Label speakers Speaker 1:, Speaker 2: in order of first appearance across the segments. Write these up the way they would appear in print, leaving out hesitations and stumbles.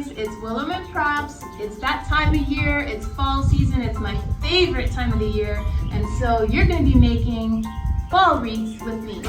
Speaker 1: guys, it's Willow and Props. It's that time of year, it's fall season, it's my favorite time of the year, and so you're going to be making fall wreaths with me.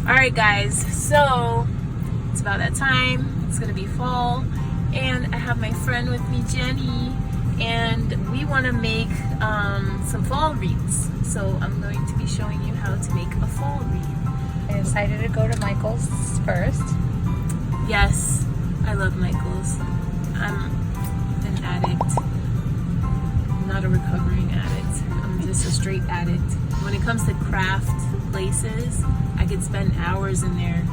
Speaker 1: Alright guys, so it's about that time. It's gonna be fall and I have my friend with me, Jenny, and we want to make some fall wreaths. So I'm going to be showing you how to make a fall wreath.
Speaker 2: I decided to go to Michael's first.
Speaker 1: Yes, I love Michael's. I'm an addict. I'm not a recovering addict. I'm just a straight addict. When it comes to craft places, I could spend hours in there.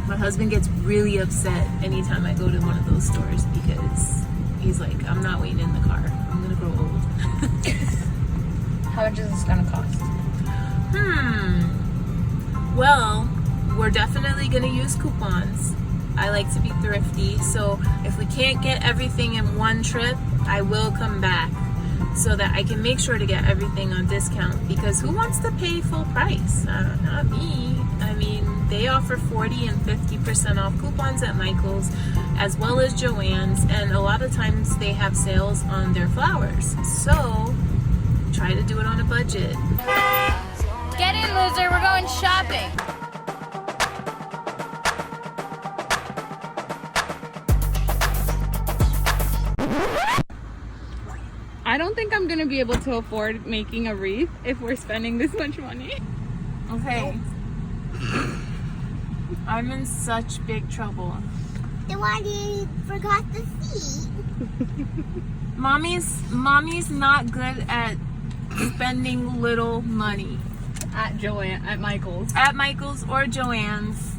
Speaker 1: My husband gets really upset anytime I go to one of those stores because he's like, I'm not waiting in the car. I'm gonna grow old.
Speaker 2: How much is this gonna cost?
Speaker 1: Well, we're definitely gonna use coupons. I like to be thrifty, so if we can't get everything in one trip, I will come back so that I can make sure to get everything on discount, because who wants to pay full price? Not me. I mean, they offer 40 and 50% off coupons at Michael's as well as JoAnnes, and a lot of times they have sales on their flowers. So try to do it on a budget.
Speaker 3: Get in, loser, we're going shopping.
Speaker 4: I don't think I'm gonna be able to afford making a wreath if we're spending this much money.
Speaker 1: Okay. I'm in such big trouble.
Speaker 5: The one you forgot the seat.
Speaker 1: Mommy's not good at spending little money.
Speaker 4: At Michael's.
Speaker 1: At Michael's or JoAnnes.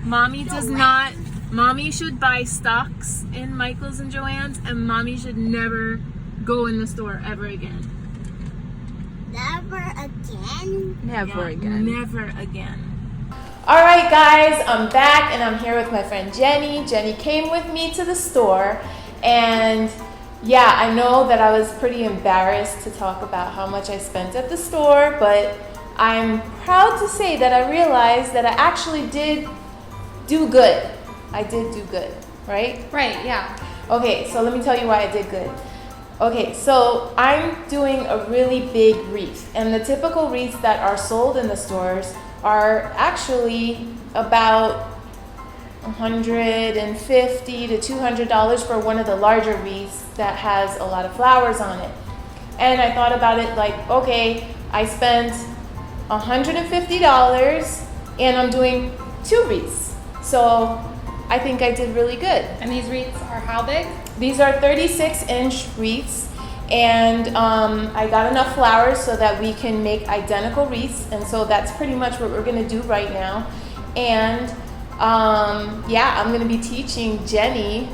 Speaker 1: Mommy does not. Mommy should buy stocks in Michael's and JoAnnes, and Mommy should never go in the store ever again.
Speaker 5: Never again?
Speaker 4: Never again.
Speaker 1: Never again. Alright guys, I'm back and I'm here with my friend Jenny. Jenny came with me to the store, and yeah, I know that I was pretty embarrassed to talk about how much I spent at the store, but I'm proud to say that I realized that I actually did do good. I did do good, right?
Speaker 4: Right, yeah.
Speaker 1: Okay, so let me tell you why I did good. Okay, so I'm doing a really big wreath, and the typical wreaths that are sold in the stores are actually about $150 to $200 for one of the larger wreaths that has a lot of flowers on it. And I thought about it like, okay, I spent $150 and I'm doing 2 wreaths. So I think I did really good.
Speaker 4: And these wreaths are how big?
Speaker 1: These are 36-inch wreaths, and I got enough flowers so that we can make identical wreaths, and so that's pretty much what we're going to do right now. And yeah, I'm going to be teaching Jenny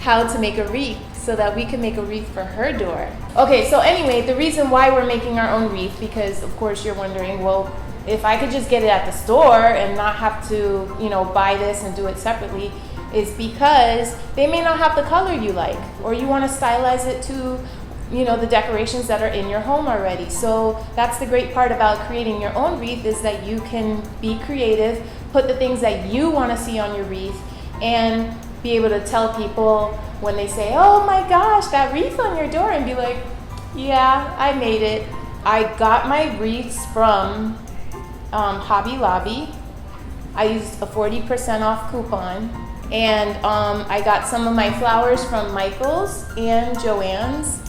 Speaker 1: how to make a wreath so that we can make a wreath for her door. Okay, so anyway, the reason why we're making our own wreath, because of course you're wondering, well, if I could just get it at the store and not have to, buy this and do it separately, is because they may not have the color you like, or you want to stylize it to, the decorations that are in your home already. So that's the great part about creating your own wreath, is that you can be creative, put the things that you want to see on your wreath, and be able to tell people when they say, oh my gosh, that wreath on your door, and be like, yeah, I made it. I got my wreaths from Hobby Lobby. I used a 40% off coupon. And I got some of my flowers from Michael's and JoAnnes.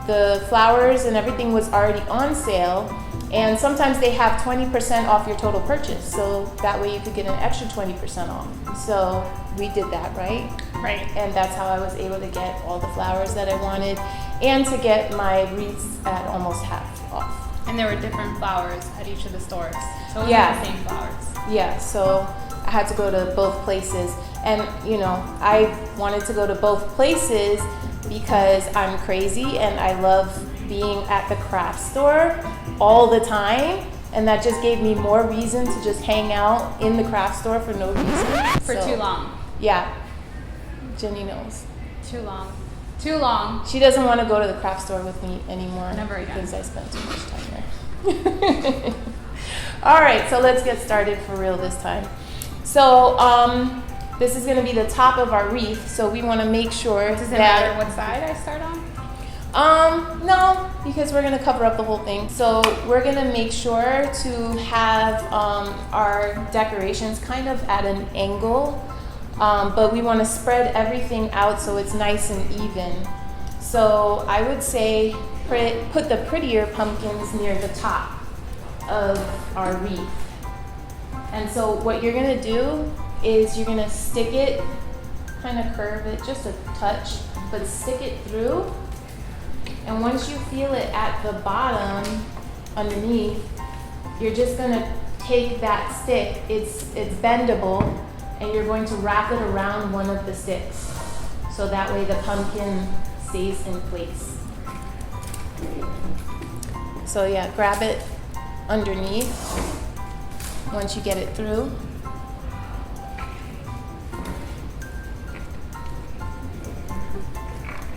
Speaker 1: The flowers and everything was already on sale, and sometimes they have 20% off your total purchase, so that way you could get an extra 20% off. So we did that, right?
Speaker 4: Right.
Speaker 1: And that's how I was able to get all the flowers that I wanted, and to get my wreaths at almost half off.
Speaker 4: And there were different flowers at each of the stores. So it wasn't
Speaker 1: Yeah.
Speaker 4: the same flowers.
Speaker 1: Yeah, so I had to go to both places. And, you know, I wanted to go to both places because I'm crazy and I love being at the craft store all the time. And that just gave me more reason to just hang out in the craft store for no reason.
Speaker 4: For
Speaker 1: So,
Speaker 4: too long.
Speaker 1: Yeah, Jenny knows.
Speaker 4: Too long. Too long.
Speaker 1: She doesn't want to go to the craft store with me anymore.
Speaker 4: Never again.
Speaker 1: Because I spent too much time there. All right, so let's get started for real this time. So this is going to be the top of our wreath, so we want to make sure
Speaker 4: Does it
Speaker 1: that...
Speaker 4: matter what side I start on?
Speaker 1: No, because we're going to cover up the whole thing. So we're going to make sure to have our decorations kind of at an angle, but we want to spread everything out so it's nice and even. So I would say put the prettier pumpkins near the top of our wreath. And so what you're going to do is you're going to stick it, kind of curve it just a touch, but stick it through. And once you feel it at the bottom, underneath, you're just gonna take that stick, it's bendable, and you're going to wrap it around one of the sticks. So that way the pumpkin stays in place. So yeah, grab it underneath once you get it through.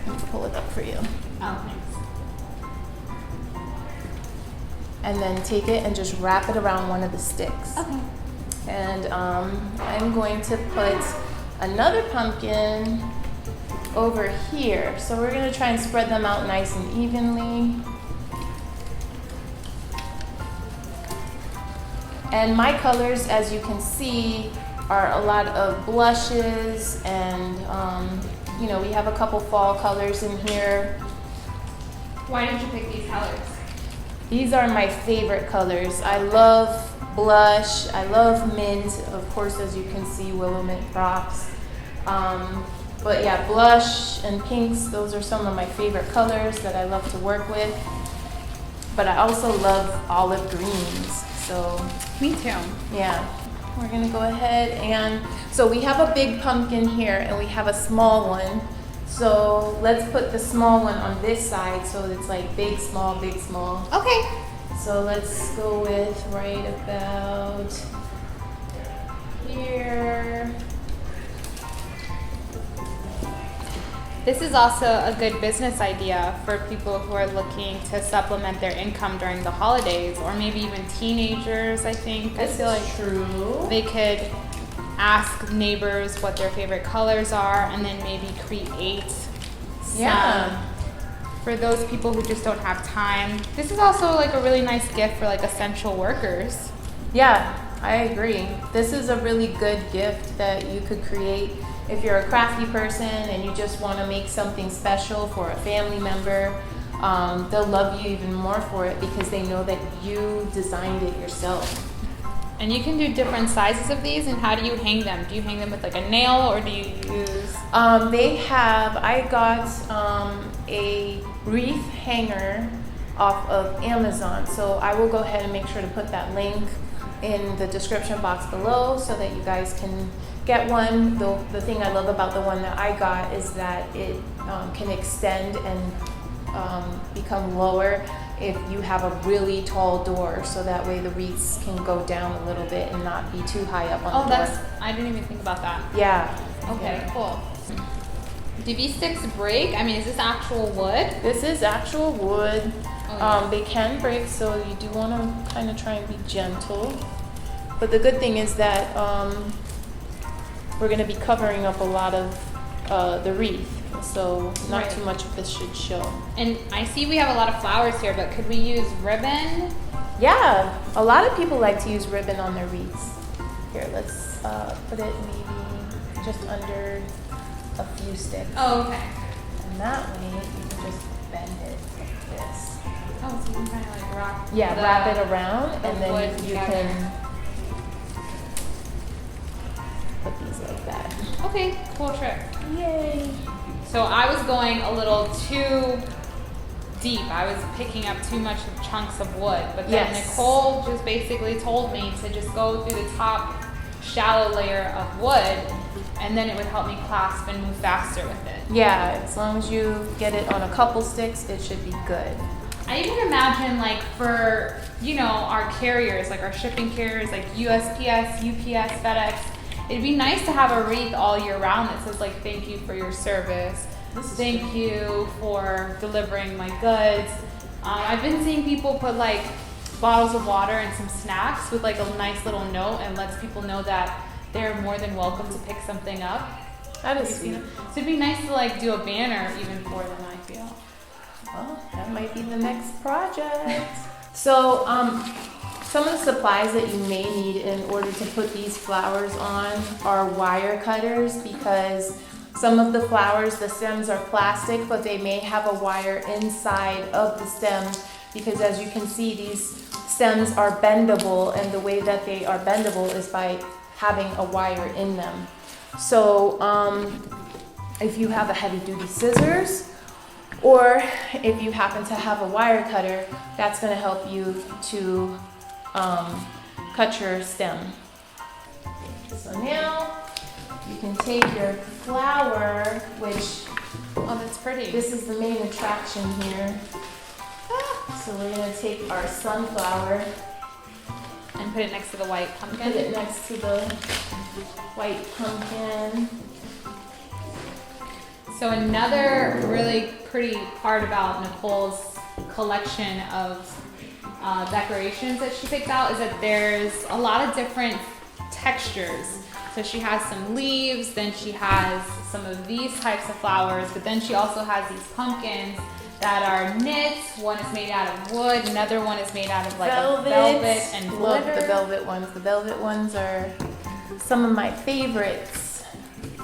Speaker 1: Let me pull it up for you.
Speaker 4: Oh, thanks.
Speaker 1: And then take it and just wrap it around one of the sticks.
Speaker 4: Okay.
Speaker 1: And I'm going to put another pumpkin over here. So we're gonna try and spread them out nice and evenly. And my colors, as you can see, are a lot of blushes and you know, we have a couple fall colors in here.
Speaker 4: Why did you pick these colors?
Speaker 1: These are my favorite colors. I love blush, I love mint, of course, as you can see, willow mint rocks. But yeah, blush and pinks, those are some of my favorite colors that I love to work with. But I also love olive greens, so.
Speaker 4: Me too.
Speaker 1: Yeah, we're gonna go ahead and, so we have a big pumpkin here and we have a small one. So let's put the small one on this side so it's like big, small, big, small.
Speaker 4: Okay.
Speaker 1: So let's go with right about here.
Speaker 4: This is also a good business idea for people who are looking to supplement their income during the holidays, or maybe even teenagers, I think. I feel like
Speaker 1: true.
Speaker 4: they could ask neighbors what their favorite colors are and then maybe create some.
Speaker 1: Yeah.
Speaker 4: For those people who just don't have time. This is also like a really nice gift for like essential workers.
Speaker 1: Yeah, I agree. This is a really good gift that you could create if you're a crafty person and you just want to make something special for a family member. They'll love you even more for it because they know that you designed it yourself.
Speaker 4: And you can do different sizes of these, and how do you hang them? Do you hang them with like a nail, or do you use...
Speaker 1: I got a wreath hanger off of Amazon. So I will go ahead and make sure to put that link in the description box below so that you guys can get one. The thing I love about the one that I got is that it can extend and become lower if you have a really tall door, so that way the wreaths can go down a little bit and not be too high up on the door.
Speaker 4: I didn't even think about that.
Speaker 1: Yeah.
Speaker 4: Okay,
Speaker 1: Yeah.
Speaker 4: cool. Do these sticks break? I mean, is this actual wood?
Speaker 1: This is actual wood.
Speaker 4: Oh, yeah.
Speaker 1: They can break, so you do want to kind of try and be gentle. But the good thing is that we're going to be covering up a lot of the wreath, so not
Speaker 4: Right.
Speaker 1: too much of this should show.
Speaker 4: And I see we have a lot of flowers here, but could we use ribbon?
Speaker 1: Yeah, a lot of people like to use ribbon on their wreaths. Here, let's put it maybe just under a few sticks.
Speaker 4: Oh, okay.
Speaker 1: And that way you can just bend it like this.
Speaker 4: Oh, so you can kind of like wrap.
Speaker 1: Yeah,
Speaker 4: the-
Speaker 1: wrap it around
Speaker 4: the
Speaker 1: and then
Speaker 4: wood
Speaker 1: you
Speaker 4: together.
Speaker 1: can put these like that.
Speaker 4: Okay, cool trick.
Speaker 1: Yay!
Speaker 4: So I was going a little too deep. I was picking up too much chunks of wood. But then
Speaker 1: Yes.
Speaker 4: Nicole just basically told me to just go through the top shallow layer of wood, and then it would help me clasp and move faster with it.
Speaker 1: Yeah, as long as you get it on a couple sticks, it should be good.
Speaker 4: I even imagine like for, you know, our carriers, like our shipping carriers, like USPS, UPS, FedEx, it'd be nice to have a wreath all year round that says like, thank you for your service. Thank you for delivering my goods. I've been seeing people put like bottles of water and some snacks with like a nice little note, and lets people know that they're more than welcome to pick something up.
Speaker 1: That is
Speaker 4: Have you seen
Speaker 1: sweet.
Speaker 4: them? So it'd be nice to like do a banner even for them, I feel.
Speaker 1: Well, that might be the next project. So, some of the supplies that you may need in order to put these flowers on are wire cutters, because some of the flowers, the stems are plastic, but they may have a wire inside of the stem, because as you can see, these stems are bendable, and the way that they are bendable is by having a wire in them. So, if you have a heavy-duty scissors, or if you happen to have a wire cutter, that's going to help you to cut your stem. So now you can take your flower, which,
Speaker 4: Oh, that's pretty.
Speaker 1: this is the main attraction here. So we're going to take our sunflower,
Speaker 4: And put it next to the white pumpkin.
Speaker 1: put it next to the white pumpkin.
Speaker 4: So another really pretty part about Nicole's collection of decorations that she picked out is that there's a lot of different textures. So she has some leaves, then she has some of these types of flowers, but then she also has these pumpkins that are knit. One is made out of wood, another one is made out of like a velvet and
Speaker 1: Love
Speaker 4: glitter.
Speaker 1: the velvet ones. The velvet ones are some of my favorites.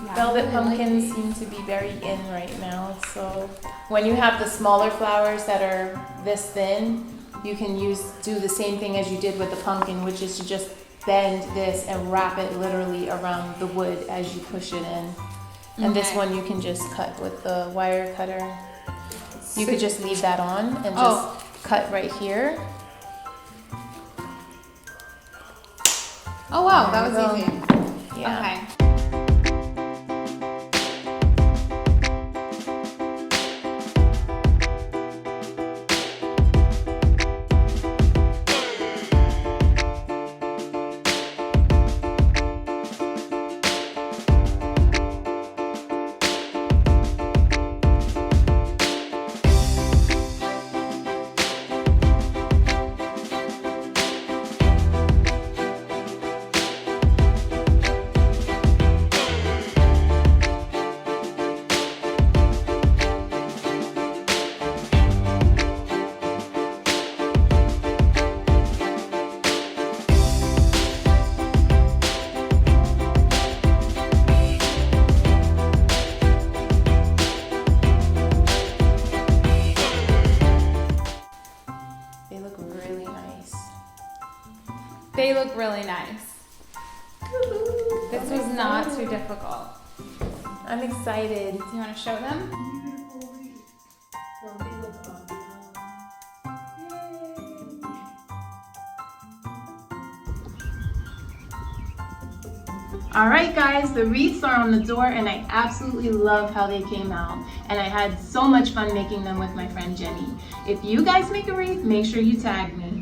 Speaker 4: Yeah,
Speaker 1: Velvet
Speaker 4: I really like
Speaker 1: pumpkins
Speaker 4: these.
Speaker 1: seem to be very in right now. So when you have the smaller flowers that are this thin, you can do the same thing as you did with the pumpkin, which is to just bend this and wrap it literally around the wood as you push it in. And this
Speaker 4: Okay.
Speaker 1: one you can just cut with the wire cutter. You could just leave that on and just
Speaker 4: Oh.
Speaker 1: cut right here.
Speaker 4: Oh wow,
Speaker 1: There
Speaker 4: that
Speaker 1: you
Speaker 4: was
Speaker 1: go.
Speaker 4: easy.
Speaker 1: Yeah.
Speaker 4: Okay.
Speaker 1: They look really nice.
Speaker 4: They look really nice. This was not too difficult.
Speaker 1: I'm excited.
Speaker 4: Do you want to show them?
Speaker 1: All right, guys, the wreaths are on the door, and I absolutely love how they came out. And I had so much fun making them with my friend Jenny. If you guys make a wreath, make sure you tag me.